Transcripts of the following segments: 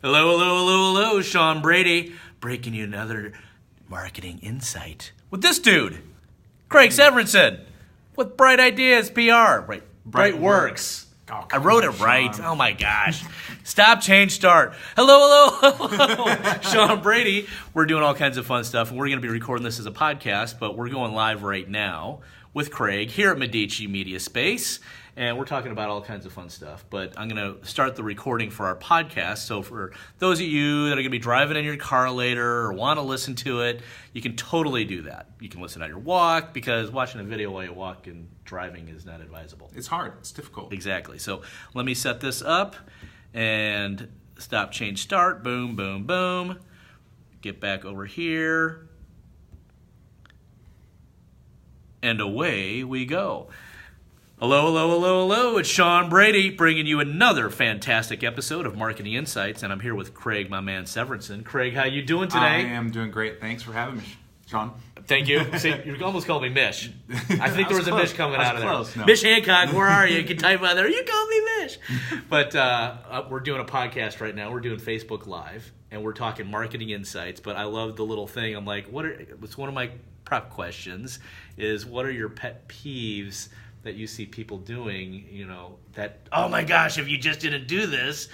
Hello, hello, hello, hello, Sean Brady, breaking you another marketing insight with this dude, Craig Severinsen, with Bright Ideas PR, Bright Works. Oh, I wrote it right. Sean. Oh my gosh. Stop, change, start. Hello, hello, hello. Sean Brady. We're doing all kinds of fun stuff, and we're going to be recording this as a podcast, but we're going live right now with Craig here at Medici Media Space, and we're talking about all kinds of fun stuff. But I'm going to start the recording for our podcast, so for those of you that are going to be driving in your car later or want to listen to it, you can totally do that. You can listen on your walk, because watching a video while you walk and driving is not advisable. It's hard. It's difficult. Exactly. So let me set this up and stop, change, start. Boom, boom, boom. Get back over here. And away we go. Hello, hello, hello, hello. It's Sean Brady bringing you another fantastic episode of Marketing Insights, and I'm here with Craig, my man Severinsen. Craig, how you doing today? I am doing great. Thanks for having me, Sean. Thank you. See, you almost called me Mish. I think there was a Mish coming out of there. Close, no. Mish Hancock, where are you? You can type out there. You called me Mish. But we're doing a podcast right now. We're doing Facebook Live, and we're talking marketing insights. But I love the little thing. I'm like, it's one of my prep questions is, what are your pet peeves that you see people doing, that, oh my gosh, if you just didn't do this,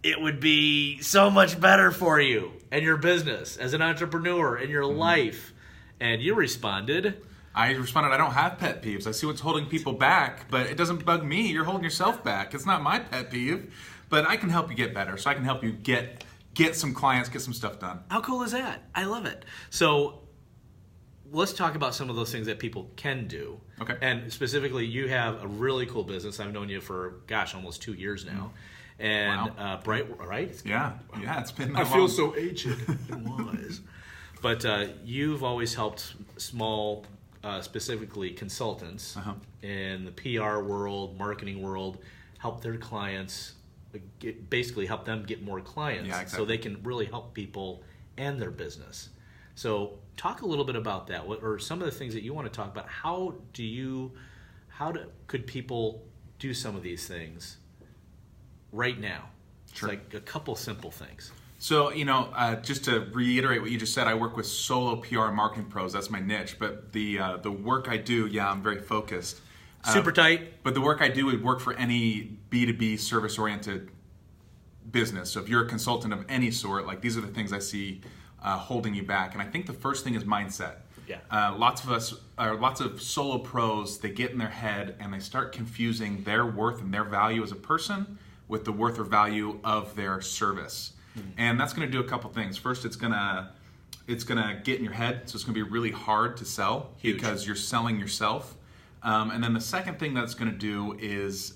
it would be so much better for you and your business as an entrepreneur and your life. And you responded. I don't have pet peeves. I see what's holding people back, but it doesn't bug me. You're holding yourself back. It's not my pet peeve, but I can help you get better. So I can help you get some clients, get some stuff done. How cool is that? I love it. So let's talk about some of those things that people can do. Okay. And specifically, you have a really cool business. I've known you for, almost 2 years now. And Wow. Bright, right? Yeah, it's been that I long. feel so aged and wise. But you've always helped small, specifically consultants in the PR world, marketing world, help their clients, basically help them get more clients. Yeah, exactly. So they can really help people and their business. So talk a little bit about that. What are some of the things that you want to talk about? Could people do some of these things right now? Sure. It's like a couple simple things. So, just to reiterate what you just said, I work with solo PR and marketing pros. That's my niche. But the work I do, I'm very focused. Super tight. But the work I do would work for any B2B service-oriented business. So if you're a consultant of any sort, like, these are the things I see holding you back. And I think the first thing is mindset. Yeah. Lots of solo pros, they get in their head and they start confusing their worth and their value as a person with the worth or value of their service. And that's going to do a couple things. First, it's going to get in your head, so it's going to be really hard to sell. Huge. Because you're selling yourself. And then the second thing that's going to do is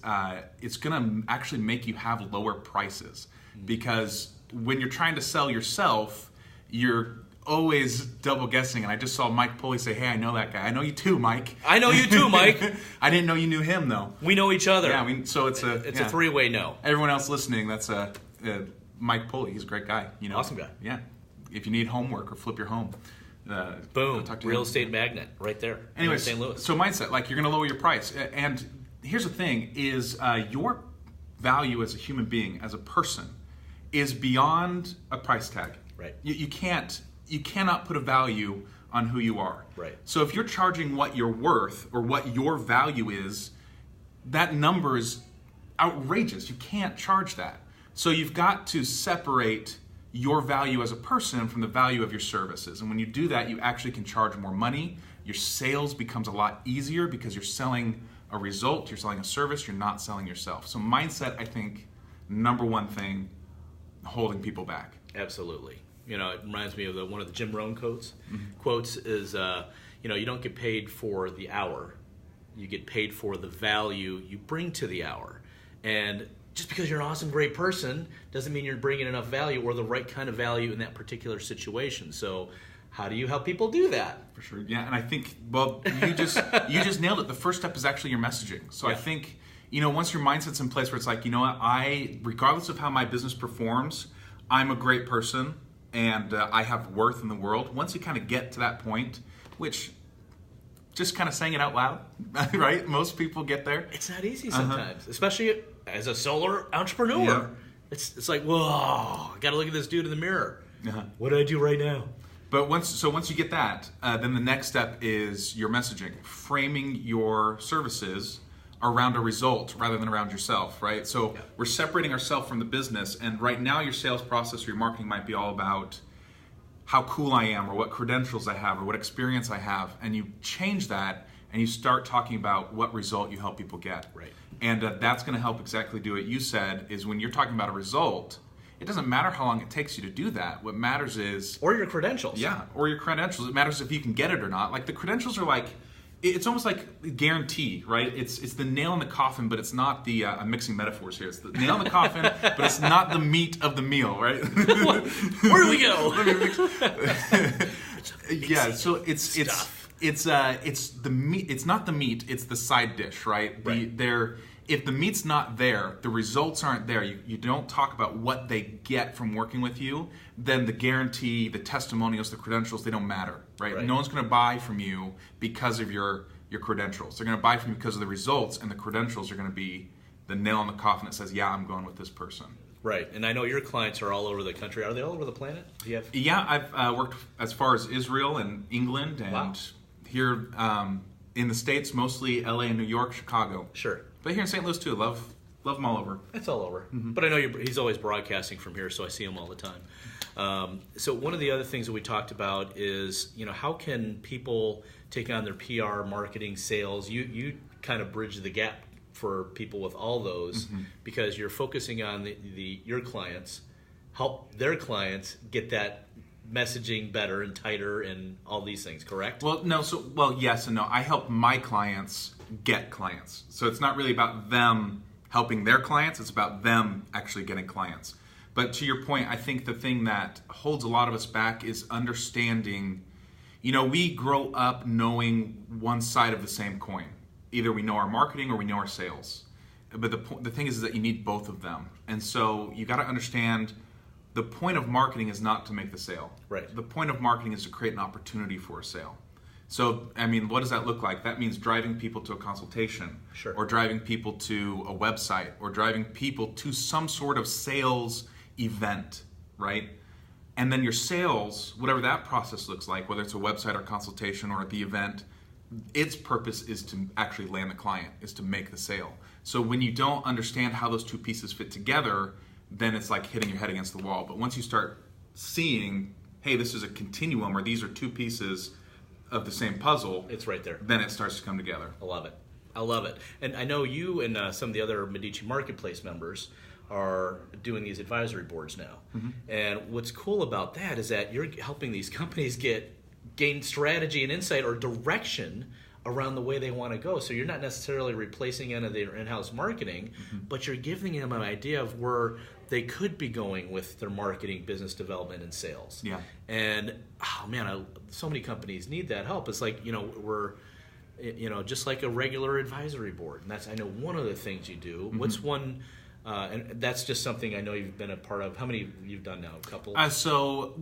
it's going to actually make you have lower prices. Because when you're trying to sell yourself, you're always double guessing. And I just saw Mike Pulley say, "Hey, I know that guy. I know you too, Mike." I know you too, Mike. I didn't know you knew him, though. We know each other. Yeah, so it's a three-way no. Everyone else listening, that's Mike Pulley. He's a great guy. Awesome guy. Yeah. If you need homework or flip your home, boom, talk to real him. estate magnet right there. Anyways, in St. Louis. So mindset, like, you're going to lower your price. And here's the thing: is your value as a human being, as a person, is beyond a price tag. Right. You cannot put a value on who you are. Right. So if you're charging what you're worth or what your value is, that number is outrageous. You can't charge that. So you've got to separate your value as a person from the value of your services. And when you do that, you actually can charge more money. Your sales becomes a lot easier because you're selling a result, you're selling a service, you're not selling yourself. So mindset, I think, number one thing holding people back. Absolutely. It reminds me of one of the Jim Rohn quotes is, you don't get paid for the hour. You get paid for the value you bring to the hour. And just because you're an awesome, great person doesn't mean you're bringing enough value or the right kind of value in that particular situation. So how do you help people do that? For sure. Yeah, and I think, you just nailed it. The first step is actually your messaging. So yeah. I think, once your mindset's in place where it's like, regardless of how my business performs, I'm a great person and I have worth in the world. Once you kind of get to that point, which just kind of saying it out loud, right? Most people get there. It's not easy sometimes, especially as a solo entrepreneur. It's like, whoa, I got to look at this dude in the mirror. Uh-huh. What do I do right now? But once you get that, then the next step is your messaging, framing your services around a result rather than around yourself, right? So we're separating ourselves from the business, and right now your sales process or your marketing might be all about how cool I am or what credentials I have or what experience I have, and you change that and you start talking about what result you help people get. Right. And that's going to help exactly do what you said, is when you're talking about a result, it doesn't matter how long it takes you to do that. What matters is... Or your credentials. Yeah, or your credentials. It matters if you can get it or not. Like the credentials are like, it's almost like guarantee, right? It's the nail in the coffin, but it's not the, I'm mixing metaphors here. It's the nail in the coffin, but it's not the meat of the meal, right? Where do we go? Yeah, so it's the meat. It's not the meat. It's the side dish, right? If the meat's not there, the results aren't there. You don't talk about what they get from working with you. Then the guarantee, the testimonials, the credentials, they don't matter, right? No one's going to buy from you because of your credentials. They're going to buy from you because of the results, and the credentials are going to be the nail in the coffin that says, yeah, I'm going with this person. Right, and I know your clients are all over the country. Are they all over the planet? Do you have? Yeah, I've worked as far as Israel and England, and here in the States, mostly LA and New York, Chicago. Sure. But here in St. Louis too, love them all over. It's all over. Mm-hmm. But I know he's always broadcasting from here, so I see him all the time. So one of the other things that we talked about is, how can people take on their PR, marketing, sales? You kind of bridge the gap for people with all those, because you're focusing on your clients, help their clients get that messaging better and tighter and all these things, correct? Well, no. Yes and no. I help my clients get clients. So it's not really about them helping their clients. It's about them actually getting clients. But to your point, I think the thing that holds a lot of us back is understanding, we grow up knowing one side of the same coin. Either we know our marketing or we know our sales. But the thing is that you need both of them. And so you got to understand the point of marketing is not to make the sale. Right. The point of marketing is to create an opportunity for a sale. So, what does that look like? That means driving people to a consultation, sure, or driving people to a website, or driving people to some sort of sales event, right? And then your sales, whatever that process looks like, whether it's a website or consultation or the event, its purpose is to actually land the client, is to make the sale. So when you don't understand how those two pieces fit together, then it's like hitting your head against the wall. But once you start seeing, hey, this is a continuum, or these are two pieces of the same puzzle, it's right there. Then it starts to come together. I love it. And I know you and some of the other Medici Marketplace members are doing these advisory boards now. Mm-hmm. And what's cool about that is that you're helping these companies gain strategy and insight or direction around the way they want to go. So you're not necessarily replacing any of their in-house marketing, but you're giving them an idea of where they could be going with their marketing, business development, and sales. Yeah. And so many companies need that help. It's like, we're just like a regular advisory board. And that's, I know, one of the things you do. Mm-hmm. What's one, and that's just something I know you've been a part of. How many you've done now? A couple? So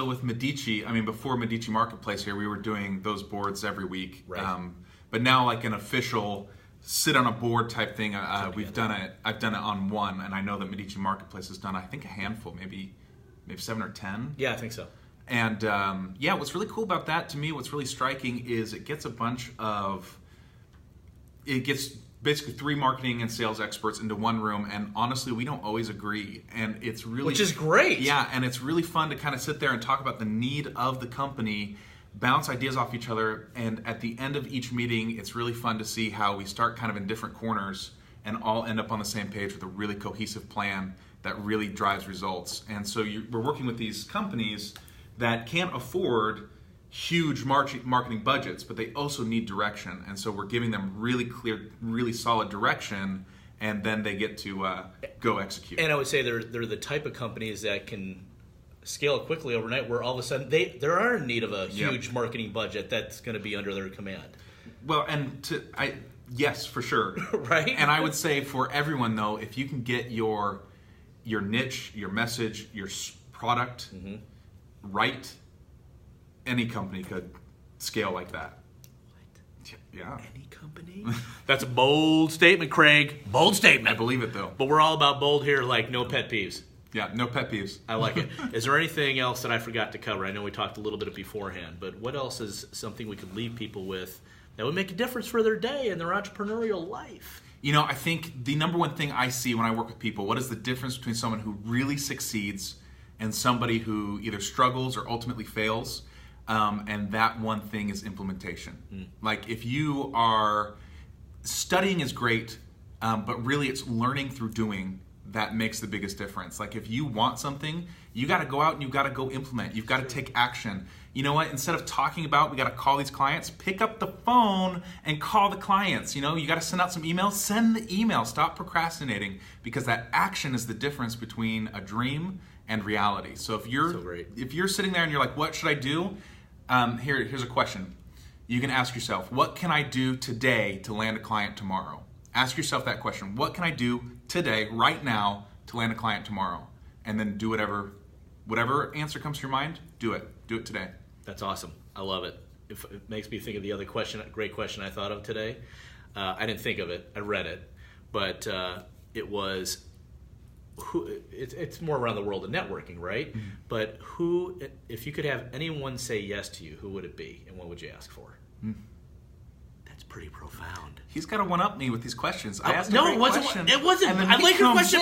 with Medici, before Medici Marketplace here, we were doing those boards every week. Right. But now, like an official sit on a board type thing, we've done it. I've done it on one, and I know that Medici Marketplace has done, I think, a handful, maybe 7 or 10. Yeah, I think so. And what's really cool about that, to me, what's really striking is it gets basically 3 marketing and sales experts into one room, and honestly, we don't always agree, and it's really, which is great. Yeah, and it's really fun to kind of sit there and talk about the need of the company, bounce ideas off each other, and at the end of each meeting, it's really fun to see how we start kind of in different corners and all end up on the same page with a really cohesive plan that really drives results. And so we're working with these companies that can't afford huge marketing budgets, but they also need direction. And so we're giving them really clear, really solid direction, and then they get to go execute. And I would say they're the type of companies that can scale quickly overnight, where all of a sudden they are in need of a huge marketing budget that's going to be under their command. Well, yes, for sure. Right? And I would say for everyone, though, if you can get your niche, your message, your product right, any company could scale like that. Yeah. Any company? That's a bold statement, Craig. Bold statement. I believe it, though. But we're all about bold here, like no pet peeves. Yeah, no pet peeves. I like it. Is there anything else that I forgot to cover? I know we talked a little bit beforehand, but what else is something we could leave people with that would make a difference for their day and their entrepreneurial life? You know, I think the number one thing I see when I work with people, what is the difference between someone who really succeeds and somebody who either struggles or ultimately fails? And that one thing is implementation. Like if you are, studying is great, but really it's learning through doing that makes the biggest difference. Like if you want something, you got to go out and you got to go implement. You've got to take action. You know what? Instead of talking about, we got to call these clients, pick up the phone and call the clients. You know, you got to send out some emails, send the email. Stop procrastinating, because that action is the difference between a dream and reality. So if you're sitting there and you're like, what should I do? Here's a question. You can ask yourself, what can I do today to land a client tomorrow? Ask yourself that question. What can I do today, right now, to land a client tomorrow? And then do whatever answer comes to your mind, do it. Do it today. That's awesome. I love it. It makes me think of the other question, great question I thought of today. I didn't think of it. I read it. But it was, it's more around the world of networking, right? Mm-hmm. But who, if you could have anyone say yes to you, who would it be? And what would you ask for? Mm. That's pretty profound. He's got to one-up me with these questions. I asked it wasn't. It wasn't. I like your question.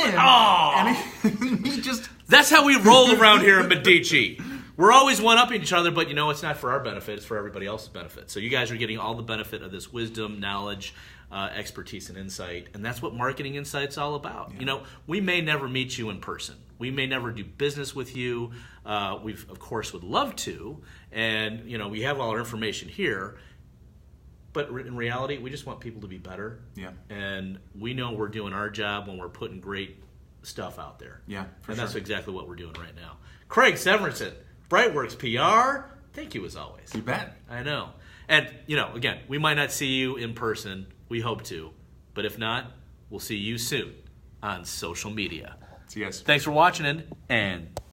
He just... That's how we roll around here in Medici. We're always one-upping each other, but it's not for our benefit. It's for everybody else's benefit. So you guys are getting all the benefit of this wisdom, knowledge, expertise, and insight. And that's what Marketing Insight's all about. Yeah. We may never meet you in person. We may never do business with you. We, of course, would love to. And, we have all our information here. But in reality, we just want people to be better. Yeah. And we know we're doing our job when we're putting great stuff out there. Yeah, and that's exactly what we're doing right now. Craig Severinsen, Brightworks PR, thank you as always. You bet. I know. And, again, we might not see you in person. We hope to. But if not, we'll see you soon on social media. See you guys. Thanks for watching and